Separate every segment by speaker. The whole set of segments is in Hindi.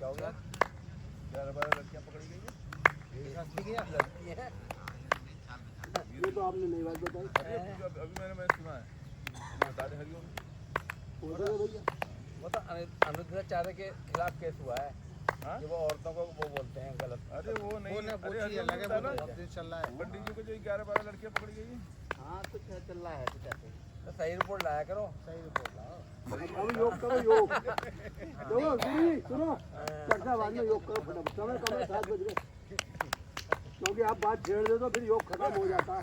Speaker 1: क्या हो गया?
Speaker 2: 11-12 लड़कियां पकड़ी गई है।
Speaker 3: ये तो आपने नई बात बताई।
Speaker 2: अभी मैंने सुना है, बता दे हरिओम।
Speaker 3: भैया
Speaker 1: वो तो अनुच्छेद के खिलाफ केस हुआ है।
Speaker 2: हाँ?
Speaker 1: जो वो औरतों को वो बोलते हैं गलत।
Speaker 2: अरे वो नहीं, अरे हरिओम
Speaker 4: लगे
Speaker 2: बता ना,
Speaker 4: चल रहा है।
Speaker 2: पंडित जी को जो 11-12 लड़कियां पकड़ी गई है।
Speaker 4: हाँ कुछ चल रहा है, कुछ ऐसे
Speaker 1: तो सही रिपोर्ट लाया करो।
Speaker 4: सही रिपोर्ट लाओ।
Speaker 3: अब योग करो, योग देखो गुरुजी सुनो, चर्चा बाद में योग करो फटाफट। समय कम है, 7 बज गए, क्योंकि आप बात छेड़ दे तो फिर योग खत्म हो जाता है।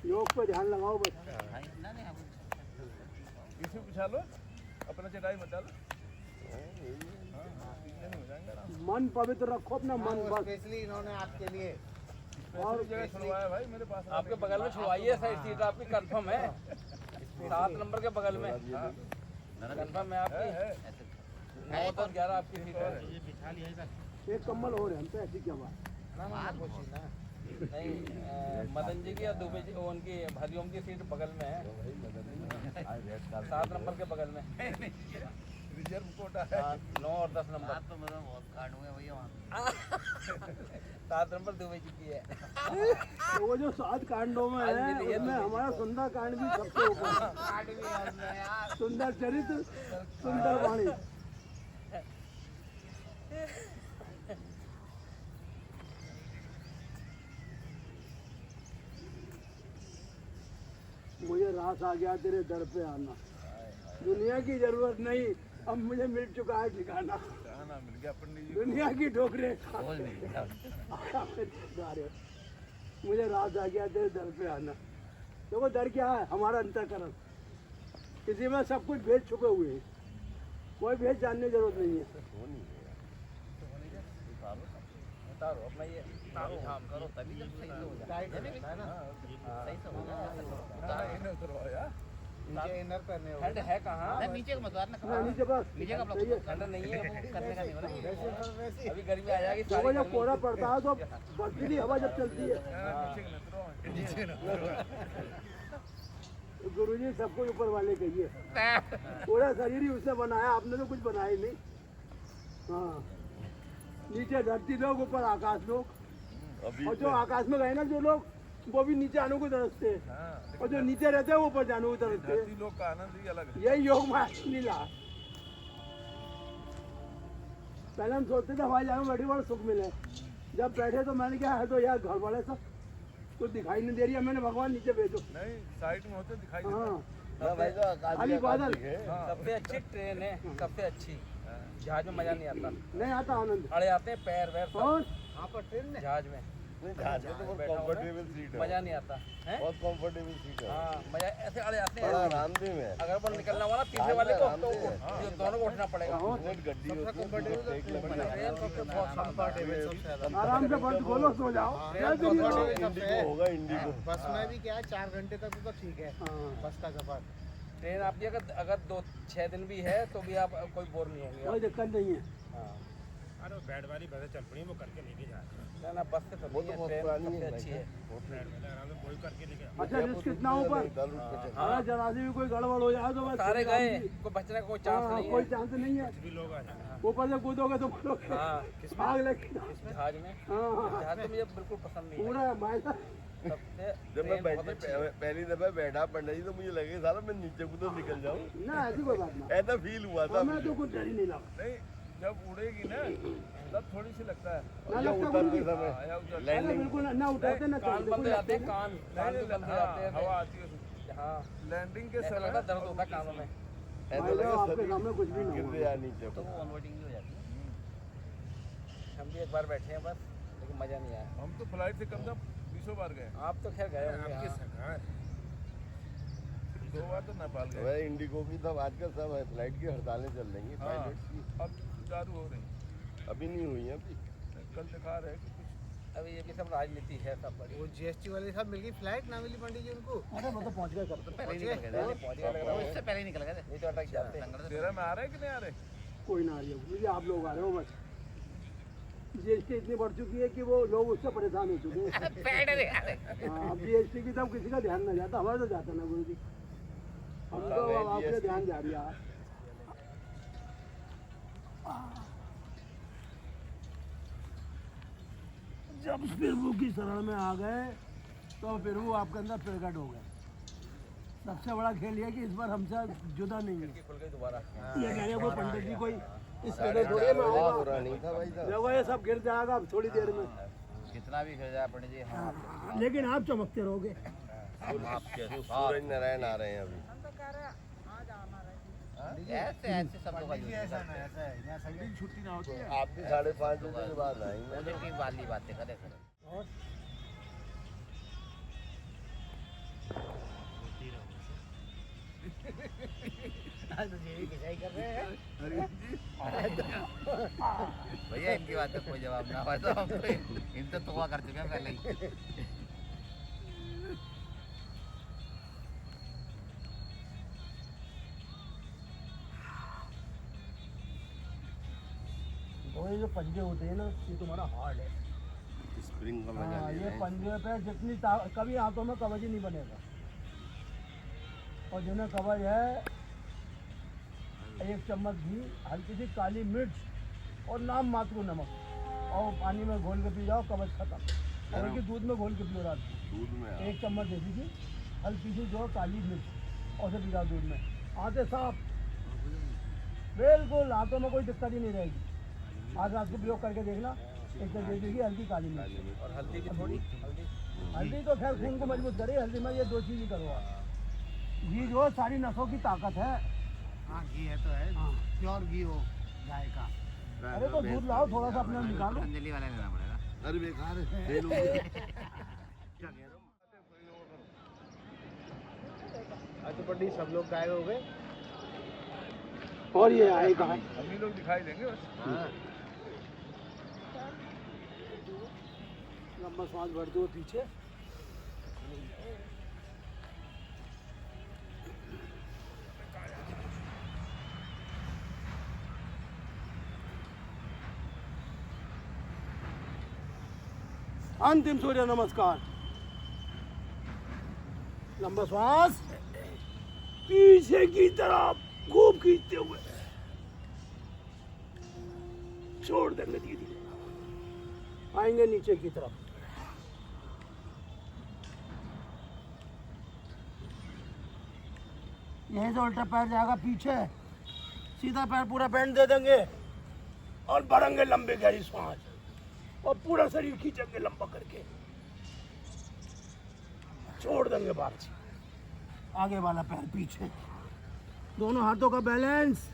Speaker 3: योग पे ध्यान लगाओ बस।
Speaker 2: इसी पूछा लो, अपना चटाई मत डालो। हो जाएंगे ना।
Speaker 3: मन पवित्र रखो अपना मन बस।
Speaker 4: स्पेशली इन्होंने आपके लिए
Speaker 2: और जगह छुड़वाया भाई मेरे पास।
Speaker 1: आपके बगल में छुड़वाइए, सही सीट आपकी कंफर्म है। 7 नंबर के बगल में कंफर्म है आपकी। 9 10 11 आपकी सीट है।
Speaker 3: एक कम्बल हो रहे हम तो, ऐसी क्या बात।
Speaker 1: नहीं मदन जी की या दुबे जी उनकी हरिओम की सीट बगल में है। 7 नंबर के बगल में
Speaker 2: रिजर्व कोटा है।
Speaker 1: 9 और 10 नंबर।
Speaker 4: तो मतलब बहुत कांड हुए भैया वहाँ।
Speaker 1: 7 नंबर दुबे जी की है।
Speaker 3: तो वो जो 7 कांडों में है उसमें हमारा सुंदर कांड भी सबसे ऊपर है। सुंदर चरित्र, सुंदर वाणी। मुझे रास आ गया तेरे दर पे आना, दुनिया की जरूरत नहीं, अब मुझे मिल चुका है ठिकाना।
Speaker 2: खाना मिल गया पंडित जी।
Speaker 3: दुनिया की ठोकरें मुझे रास आ गया तेरे दर पे आना। देखो डर क्या है, हमारा अंतःकरण। किसी में सब कुछ भेद छुपे हुए हैं, कोई भेद जानने की जरूरत नहीं है।
Speaker 1: उतारो अपना ये काम करो तभी जब सही से हो जाए।
Speaker 2: इन्हें उतरवाया।
Speaker 4: नीचे इनर पहने हो।
Speaker 1: ठंड है कहाँ?
Speaker 4: नीचे का मत
Speaker 3: ना नीचे बस
Speaker 4: नीचे का
Speaker 3: सही है।
Speaker 1: ठंड नहीं है, वो करने का नहीं हो रहा। अभी गर्मी आ जाएगी।
Speaker 3: देखो जब कोहरा पड़ता है तो बर्फीली हवा जब चलती है, गुरुजी सब कुछ ऊपर वाले कहिए। पूरा शरीर ही उसने बनाया, आपने तो कुछ बनाया ही नहीं। हाँ, नीचे धरती लोग, ऊपर आकाश लोग। और जो आकाश में गए ना जो लोग, वो भी नीचे आने को तरसते हैं, और जो नीचे रहते हैं वो ऊपर जाने को तरसते हैं।
Speaker 2: लोग का आनंद ही अलग है।
Speaker 3: यही योग माया लीला। पहले हम सोचते थे हवाई जहाज में बैठे बड़ा सुख मिले, जब बैठे तो मैंने क्या है, तो यार घर वाले सब कुछ दिखाई नहीं दे रही है, मैंने भगवान नीचे भेजो।
Speaker 2: नहीं साइड में होते दिखाई देता।
Speaker 3: हाँ,
Speaker 1: खाली
Speaker 3: बादल।
Speaker 1: सबसे अच्छी ट्रेन है, सबसे अच्छी। जहाज में मजा नहीं आता,
Speaker 3: नहीं आता आनंद।
Speaker 1: अड़े आते हैं पैर वैर सब।
Speaker 3: और
Speaker 4: वहाँ पर ट्रेन में
Speaker 1: जहाज में
Speaker 2: जहाज में तो बहुत कंफर्टेबल सीट है।
Speaker 1: मजा नहीं आता है।
Speaker 2: बहुत कंफर्टेबल सीट है।
Speaker 1: हाँ मजा ऐसे अड़े आते
Speaker 2: बड़ा
Speaker 1: हैं।
Speaker 2: आरामदेह है।
Speaker 1: अगर वो निकलना हुआ ना तीसरे वाले को तो ये दोनों को उठना पड़ेगा।
Speaker 2: गड्डी होती है, एक नंबर
Speaker 1: ट्रेन सबसे बहुत कंफर्टेबल सबसे ज्यादा।
Speaker 3: आराम से बंद खोलो, सो जाओ।
Speaker 2: इंडिगो होगा, इंडिगो।
Speaker 4: बस में भी क्या है, 4 घंटे तक तो ठीक है
Speaker 3: हाँ,
Speaker 4: बस का सफर।
Speaker 1: ट्रेन आपकी अगर 2-6 दिन भी है तो भी आप कोई बोर नहीं होंगे।
Speaker 3: कोई दिक्कत नहीं है।
Speaker 1: हाँ
Speaker 5: अरे बैड वाली बसें चल पड़ी, वो करके लेके जा रहे हैं।
Speaker 1: ना बस से तो
Speaker 2: वो
Speaker 1: नहीं
Speaker 2: तो
Speaker 1: है,
Speaker 2: बहुत
Speaker 1: ट्रेन
Speaker 2: पुरानी
Speaker 1: सबसे
Speaker 2: है
Speaker 1: अच्छी है।
Speaker 5: बैड वाले आराम से वही करके लेके आ।
Speaker 3: अच्छा रिस्क कितना ऊपर, अगर जरा सी भी कोई गड़बड़ हो जाए तो बस
Speaker 1: सारे गए, कोई बचने का कोई चांस
Speaker 3: हाँ,
Speaker 1: नहीं
Speaker 3: कोई
Speaker 1: है।
Speaker 3: चांस नहीं है।
Speaker 5: भी लोग आ जाए।
Speaker 3: ऊपर से कूदोगे तो मरोगे,
Speaker 1: हाँ
Speaker 3: आग लगी।
Speaker 1: जहाज में,
Speaker 3: हाँ,
Speaker 1: जहाज तो मुझे बिल्कुल पसंद नहीं है।
Speaker 3: पूरा भाई
Speaker 1: सबसे
Speaker 2: जब मैं
Speaker 1: ट्रेन बहुत अच्छी है।
Speaker 2: पहली दफा बैठा पंडित जी तो मुझे लगे साला मैं नीचे को तो निकल जाऊं।
Speaker 3: ना ऐसी कोई बात ना,
Speaker 2: ऐसा फील हुआ था
Speaker 3: हमें
Speaker 2: मुझे।
Speaker 3: तो कुछ डर ही नहीं लगा।
Speaker 2: नहीं जब उड़ेगी ना तब थोड़ी सी लगता है।
Speaker 3: ना लगता
Speaker 2: उतरते
Speaker 3: गुरुजी।
Speaker 2: समय
Speaker 3: अरे बिल्कुल ना उठाते ना
Speaker 1: कान
Speaker 3: चलते,
Speaker 1: बंद
Speaker 3: कोई
Speaker 1: हो जाते हैं,
Speaker 3: लगते
Speaker 1: कान कान भी बंद हो जाते हैं।
Speaker 2: हवा आती है उसमें।
Speaker 1: हाँ
Speaker 2: लैंडिंग के
Speaker 1: ऐसा
Speaker 2: समय
Speaker 1: लगता है दर्द होता है कानों में।
Speaker 2: ऐसा
Speaker 3: भाई
Speaker 2: लगा
Speaker 3: साहब, आपके
Speaker 2: शरीर
Speaker 3: सामने कुछ भी ना
Speaker 2: गिर
Speaker 3: हुआ।
Speaker 2: गया नीचे
Speaker 1: तो वो ऑनवर्डिंग हो जाती है। हम भी एक बार बैठे हैं बस, लेकिन मजा नहीं आया।
Speaker 2: हम तो फ्लाइट से कम से कम 20 बार गए।
Speaker 1: आप तो खैर गए होंगे।
Speaker 5: आपकी
Speaker 1: हाँ।
Speaker 5: सरकार
Speaker 2: 2 बार तो नेपाल गए। इंडिगो की तब आजकल सब है, फ्लाइट की हड़तालें चल रही हैं पायलट्स की। अब चालू हो रही,
Speaker 3: अभी नहीं हुई है अभी।
Speaker 2: कल दिखा रहे हैं कि कुछ
Speaker 1: अभी ये भी सब राजनीति है सब बड़ी।
Speaker 4: वो जीएसटी वाले साहब मिल गई फ्लाइट, ना मिली पंडित जी उनको।
Speaker 3: अरे वो तो पहुंच गए कर,
Speaker 4: पहले ही निकल गए
Speaker 1: पहले पहुंच गया लग रहा है।
Speaker 4: इससे पहले ही निकल गए
Speaker 1: नहीं तो अटक जाते हैं।
Speaker 2: 13 में आ रहे हैं कि नहीं आ रहे?
Speaker 3: कोई ना आ रही है, मुझे आप लोग आ रहे हो बस। जीएसटी इतनी बढ़ चुकी है कि वो लोग उससे परेशान हो चुके हैं। हाँ, अब जीएसटी की तब किसी का ध्यान न जाता, हमारा तो जाता ना गुरु जी। हम तो अब आपके ध्यान जा रही है। जब फिर की शरण में आ गए तो फिर वो आपके अंदर प्रकट हो गए। सबसे बड़ा खेल ये कि इस बार हमसे जुदा नहीं है।
Speaker 1: खुल गई दोबारा।
Speaker 3: ये कह रहे कोई पंडित जी कोई इस तरह थोड़े में होगा।
Speaker 2: बुरा नहीं था भाई साहब।
Speaker 3: देखो ये सब गिर जाएगा अब थोड़ी देर में।
Speaker 1: कितना भी गिर जाए पंडित जी, हम
Speaker 3: लेकिन आप चमकते रहोगे।
Speaker 1: आपके
Speaker 2: सूरज नारायण आ रहे हैं अभी।
Speaker 1: ऐसे ऐसे सब लोग
Speaker 4: ऐसा है यहाँ संडे की छुट्टी ना होती है।
Speaker 2: आप भी 5:30 बजे के बाद आएंगे।
Speaker 1: की वाली बातें करे करे।
Speaker 4: आज तो जेबी खिंचाई कर रहे हैं।
Speaker 1: भैया इनकी बात का कोई जवाब ना हो तो हम तो इनसे तोबा कर चुके हैं पहले ही।
Speaker 3: और ये जो पंजे होते हैं ना ये तुम्हारा हार्ड है।
Speaker 2: स्प्रिंग का मजा
Speaker 3: हाँ,
Speaker 2: ले
Speaker 3: ये
Speaker 2: रहे हैं।
Speaker 3: पंजे पे जितनी कभी हाथों में कवच ही नहीं बनेगा। और जिन्हें कवच है 1 चम्मच घी, हल्की सी काली मिर्च और नाम मात्र नमक और पानी में घोल के पी जाओ, कवच खत्म। और कि दूध में घोल के पियो रात को।
Speaker 2: दूध में
Speaker 3: 1 चम्मच दे दीजिए, हल्की सी जो काली मिर्च और से पी जाओ दूध में, आते साफ बिल्कुल, हाथों में कोई दिक्कत ही नहीं रहेगी। आज रात को प्रयोग करके देखना। एक तो दे दीजिए हल्की काली मिर्च
Speaker 1: और हल्दी की थोड़ी
Speaker 3: हल्दी तो खैर खून को मजबूत करे। हल्दी में ये 2 चीज़ ही करो आप। घी जो सारी नसों की ताकत है।
Speaker 4: हाँ घी है तो है,
Speaker 3: हाँ।
Speaker 4: प्योर घी हो गाय का।
Speaker 3: अरे तो दूध लाओ थोड़ा सा अपने निकालो।
Speaker 1: अंजलि वाला लेना पड़ेगा।
Speaker 2: अरे बेकार है, फेल हो गया। क्या कह रहे हो?
Speaker 4: आज तो पंडित सब लोग गायब हो गए।
Speaker 3: और ये आएगा
Speaker 2: हम ही लोग दिखाई देंगे बस।
Speaker 3: लंबा सांस भर दो पीछे। अंतिम सूर्य नमस्कार। लंबा श्वास पीछे की तरफ खूब खींचते हुए छोड़ देंगे धीरे धीरे। आएंगे नीचे की तरफ। यहीं से उल्टा पैर जाएगा पीछे, सीधा पैर पूरा बेंड दे देंगे और बढ़ेंगे लंबे गहरी सांस और पूरा शरीर खींचेंगे लंबा करके, छोड़ देंगे बाहर से। आगे वाला पैर पीछे, दोनों हाथों का बैलेंस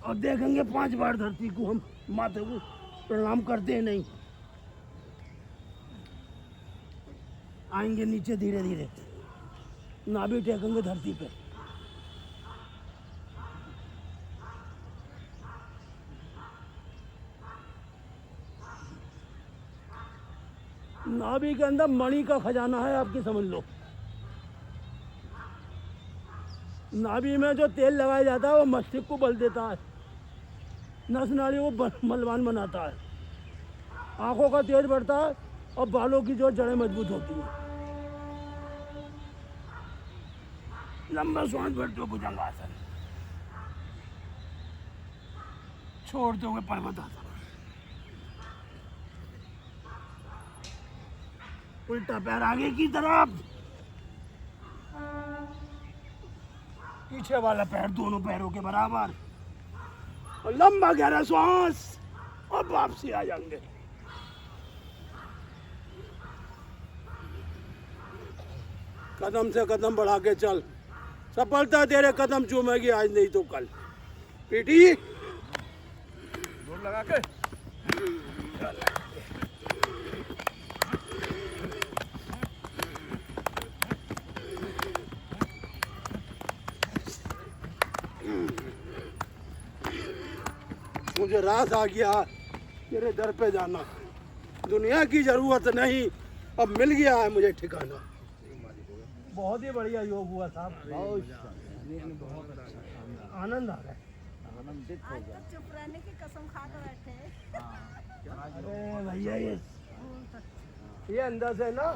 Speaker 3: और देखेंगे 5 बार धरती को हम माथे को प्रणाम करते हैं नहीं। आएंगे नीचे धीरे धीरे, नाभि टेकेंगे धरती पे। नाभि के अंदर मणि का खजाना है आपकी, समझ लो। नाभि में जो तेल लगाया जाता है वो मस्तिष्क को बल देता है, नस नाड़ियों को बलवान बनाता है, आंखों का तेज बढ़ता है और बालों की जो जड़ें मजबूत होती हैं। लंबा श्वास भरते हुए भुजंगासन, छोड़ते हुए पर्वतासन। उल्टा पैर आगे की तरफ, पीछे वाला पैर दोनों पैरों के बराबर और लंबा गहरा श्वास और वापसी आ जाएंगे। कदम से कदम बढ़ा के चल, सफलता तेरे कदम चूमेगी आज नहीं तो कल। पीटी
Speaker 2: जोर लगा के
Speaker 3: मुझे रास आ गया तेरे दर पे जाना, दुनिया की जरूरत नहीं, अब मिल गया है मुझे ठिकाना। बहुत ही बढ़िया योग हुआ साहब, बहुत अच्छा, आनंद आ रहा है।
Speaker 6: आज तो चुप रहने की कसम खा कर बैठे।
Speaker 3: अरे भैया ये अंदर से ना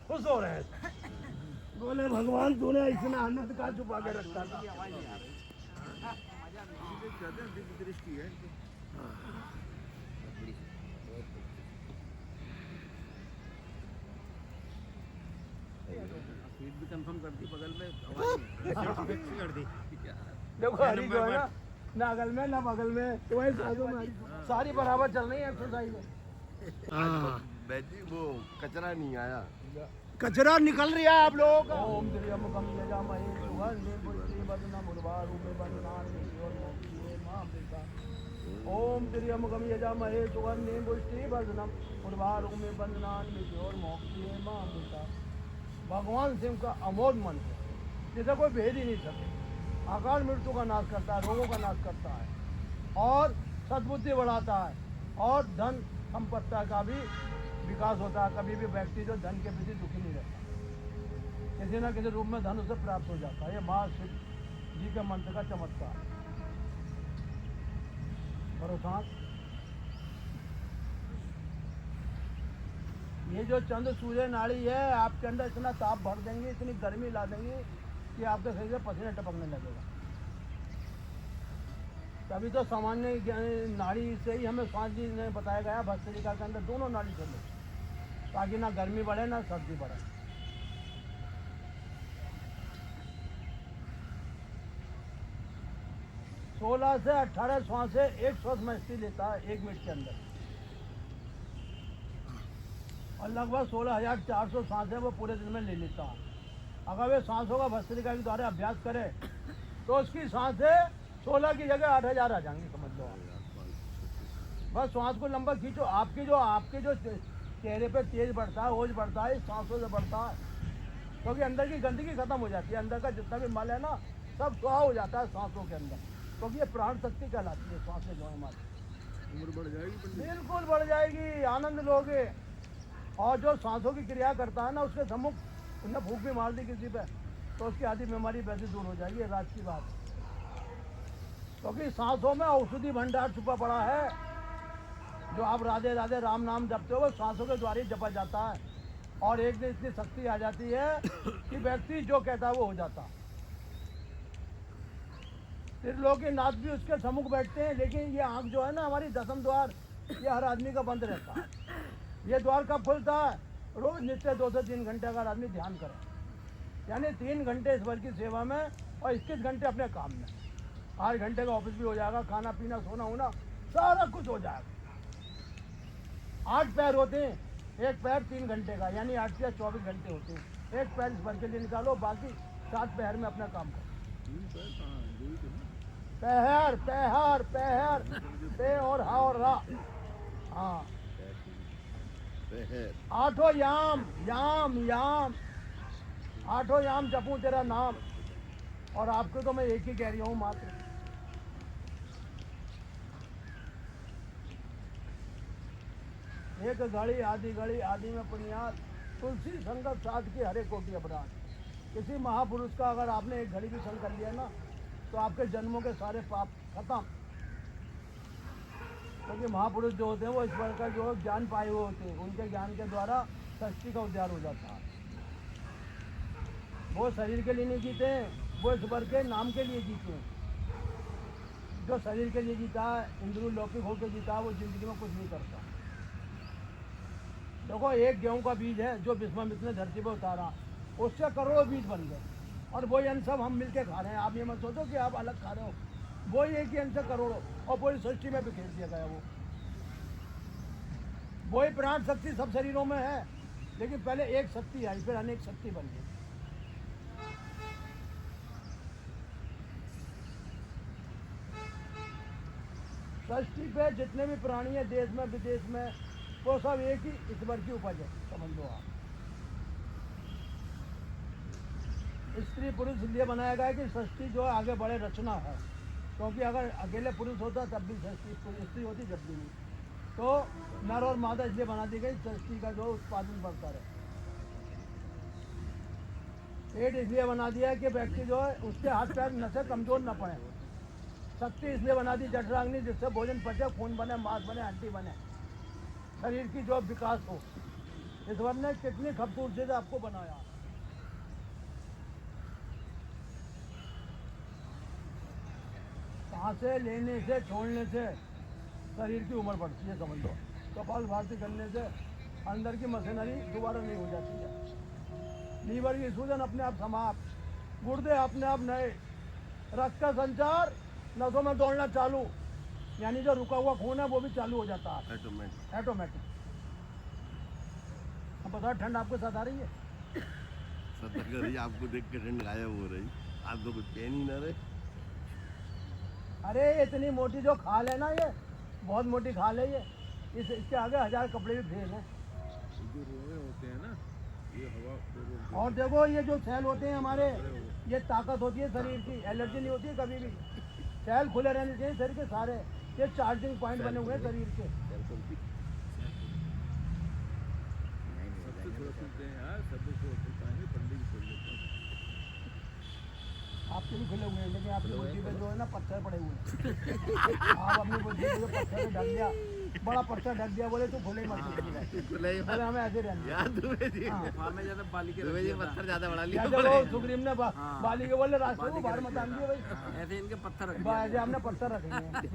Speaker 3: खुश हो रहे हैं, बोले भगवान तूने इतना आनंद का छुपा के रखा था।
Speaker 1: सीट भी कंफर्म कर दी बगल में, आवाज
Speaker 5: फिक्स कर दी।
Speaker 3: देखो हरी जो है ना अगल में ना बगल में, तो वही साधु में सारी बराबर चल रही है एक्सरसाइज में।
Speaker 2: बैठी वो कचरा नहीं आया।
Speaker 3: कचरा निकल रहा है आप लोगों का। ओम त्र्यम कम यजा महे सुगंधि पुष्टि वर्धनम उर्वारुमे बंधनानि योर्मोक्षये मामृता। ओम त्र्यम कम यजा महे सुगंधि पुष्टि वर्धनम उर्वारुमे बंधनानि योर्मोक्षये मामृता। भगवान शिव का अमोघ मंत्र जिसे कोई भेद ही नहीं सके। अकाल मृत्यु का नाश करता है, रोगों का नाश करता है और सद्बुद्धि बढ़ाता है और धन संपत्ति का भी विकास होता है। कभी भी व्यक्ति जो धन के प्रति दुखी नहीं रहता, किसी न किसी रूप में धन उसे प्राप्त हो जाता है। ये माँ शिव जी के मंत्र का चमत्कार है। करो सांस। ये जो चंद्र सूर्य नाड़ी है आपके अंदर इतना ताप भर देंगे, इतनी गर्मी ला देंगे कि आपके शरीर में पसीने टपकने लगेगा। तभी तो सामान्य नाड़ी से ही हमें स्वामी जी ने बताया गया भस्त्रिका के अंदर दोनों नाड़ी खोलो, ताकि ना गर्मी बढ़े ना सर्दी बढ़े। सोलह से 18 श्वासें एक श्वास में स्थिर लेता है 1 मिनट के अंदर, और लगभग 16,400 सांसें वो पूरे दिन में ले लेता है। अगर वे सांसों का भस्त्रिका के द्वारा अभ्यास करे तो उसकी सांसें 16 की जगह 8,000 आ जाएंगी, समझ लो आप। बस सांस को लंबा खींचो। आपके जो चेहरे पे तेज बढ़ता है, ओज बढ़ता है, सांसों से बढ़ता है, क्योंकि अंदर की गंदगी खत्म हो जाती है। अंदर का जितना भी मल है ना सब सुहा हो जाता है सांसों के अंदर, क्योंकि ये प्राण शक्ति कहलाती है। सांसें जो है हमारी
Speaker 2: उम्र बढ़ जाएगी।
Speaker 3: बिल्कुल बढ़ जाएगी, आनंद लोगे। और जो सांसों की क्रिया करता है ना उसके सम्मुख उन्हें भूख भी मार दी किसी पे तो उसकी आधी बीमारी वैसे दूर हो जाएगी। रात की बात, क्योंकि सांसों में औषधि भंडार छुपा पड़ा है। जो आप राधे राधे राम नाम जपते हो वो सांसों के द्वारा ही जपा जाता है, और एक दिन इतनी शक्ति आ जाती है कि व्यक्ति जो कहता है वो हो जाता। त्रिलोकीनाथ भी उसके सम्मुख बैठते हैं, लेकिन ये आँख जो है ना हमारी दसम द्वार, ये हर आदमी का बंद रहता है। ये द्वार कब खुलता है? रोज नित्य 2 से 3 घंटे अगर आदमी ध्यान करे, यानी 3 घंटे ईश्वर की सेवा में और 21 घंटे अपने काम में। 8 घंटे का ऑफिस भी हो जाएगा, खाना पीना सोना होना सारा कुछ हो जाएगा। 8 पैर होते हैं, एक पैर 3 घंटे का, यानी 8 से 24 घंटे होते हैं। एक पैर ईश्वर के लिए निकालो, बाकी 7 पैर में अपना काम करो। पैर पैर पैर पे और हा और रा, हाँ 8 याम याम याम, 8 याम जपूं तेरा नाम। और आपको तो मैं एक ही कह रही हूँ मात्र। एक घड़ी आदि में पुण्यात, तुलसी संगत साध की हरे कोटि अपराध। किसी महापुरुष का अगर आपने एक घड़ी भी संग कर लिया ना तो आपके जन्मों के सारे पाप खत्म। क्योंकि महापुरुष जो होते हैं वो ईश्वर का जो ज्ञान पाए हुए होते हैं, उनके ज्ञान के द्वारा सृष्टि का उद्धार हो जाता है। वो शरीर के लिए नहीं जीते हैं, वो ईश्वर के नाम के लिए जीते हैं। जो शरीर के लिए जीता है, इंद्रिय लौकिक होकर जीता है, वो जिंदगी में कुछ नहीं करता। देखो एक गेहूं का बीज है जो विश्वामित्र ने धरती पर उतारा, उससे करोड़ों बीज बन गए, और वही अन्न सब हम मिलके खा रहे हैं। आप ये मत सोचो कि आप अलग खा रहे हो, वही एक ही अन्न से करोड़ों, और पूरी सृष्टि में भी खेल दिया गया। वही प्राण शक्ति सब शरीरों में है, लेकिन पहले एक शक्ति आई, फिर अनेक शक्ति बन गई। सृष्टि पे जितने भी प्राणी है देश में विदेश में, वो सब एक ही ईश्वर की उपज है, समझ लो आप। स्त्री पुरुष इसलिए बनाया गया है कि सृष्टि जो है आगे बढ़े, रचना है। क्योंकि अगर अकेले पुरुष होता तब भी सृष्टि, स्त्री होती जब भी नहीं। तो नर और मादा इसलिए बना दी गई सृष्टि का जो उत्पादन बढ़ता रहे। पेट इसलिए बना दिया कि व्यक्ति जो है उसके हाथ पैर नसें कमजोर न पड़े। शक्ति इसलिए बना दी जठराग्नि, जिससे भोजन पचे, खून बने, मांस बने, हड्डी बने, शरीर की जो विकास हो। ईश्वर ने कितनी खूबसूरती से आपको बनाया। सांसें लेने से, छोड़ने से शरीर की उम्र बढ़ती है, समझ लो। कपाल भाती करने से अंदर की मशीनरी दोबारा नहीं हो जाती है। लीवर की सूजन अपने आप समाप्त, गुर्दे अपने आप नए, रक्त का संचार, नसों में दौड़ना चालू, यानी जो रुका हुआ खून है वो भी चालू हो जाता है
Speaker 2: ऑटोमेटिक।
Speaker 3: ऑटोमेटिक। अब बताओ ठंड आपके साथ आ रही है?
Speaker 2: सतर्क रहिए, आपको देख के ठंड गायब हो रही। आप तो कुछ कह नहीं ना रहे।
Speaker 3: अरे इतनी मोटी जो खाल है ना, ये बहुत मोटी खाल है ये, इसके आगे 1000 कपड़े भी फेल हैं।
Speaker 5: जो रोए होते हैं ना, ये हवा
Speaker 3: और देखो ये जो सेल होते हैं हमारे, ये ताकत होती है शरीर की, एलर्जी नहीं होती है कभी भी। सेल खुले रहने चाहिए शरीर के सारे, ये चार्जिंग पॉइंट बने हुए हैं शरीर के। आपके भी खुले हुए हैं, लेकिन आपकी बुद्धि पे जो है ना पत्थर पड़े हुए हैं। आप अपनी बुद्धि को जो पत्थर से ढक दिया, बड़ा पत्थर ढक दिया, बोले तो खुले ही मत बोले हमें ऐसे रहना।
Speaker 1: पत्थर ज्यादा बड़ा
Speaker 3: या जब वो सुग्रीव ने बाली के बोले रास्ते को बाहर मत आन दिए भाई,
Speaker 1: ऐसे इनके पत्थर
Speaker 3: ऐसे हमने पत्थर रखे हैं। ठीक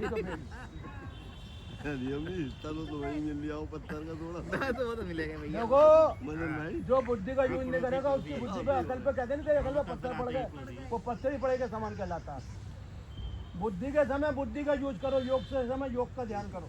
Speaker 3: है फिर
Speaker 2: हिस्सा तो वही मिल लिया हो पत्थर का थोड़ा।
Speaker 1: तो वो तो मिलेगा भैया।
Speaker 3: देखो
Speaker 2: मदन भाई,
Speaker 3: जो बुद्धि का यूज नहीं करेगा उसकी बुद्धि पे अकल पे कहते नहीं, तेरे अकल पे पत्थर पड़ गए, वो पत्थर ही पड़े के समान कहलाता है। बुद्धि के समय बुद्धि का यूज करो, योग से समय योग का ध्यान करो।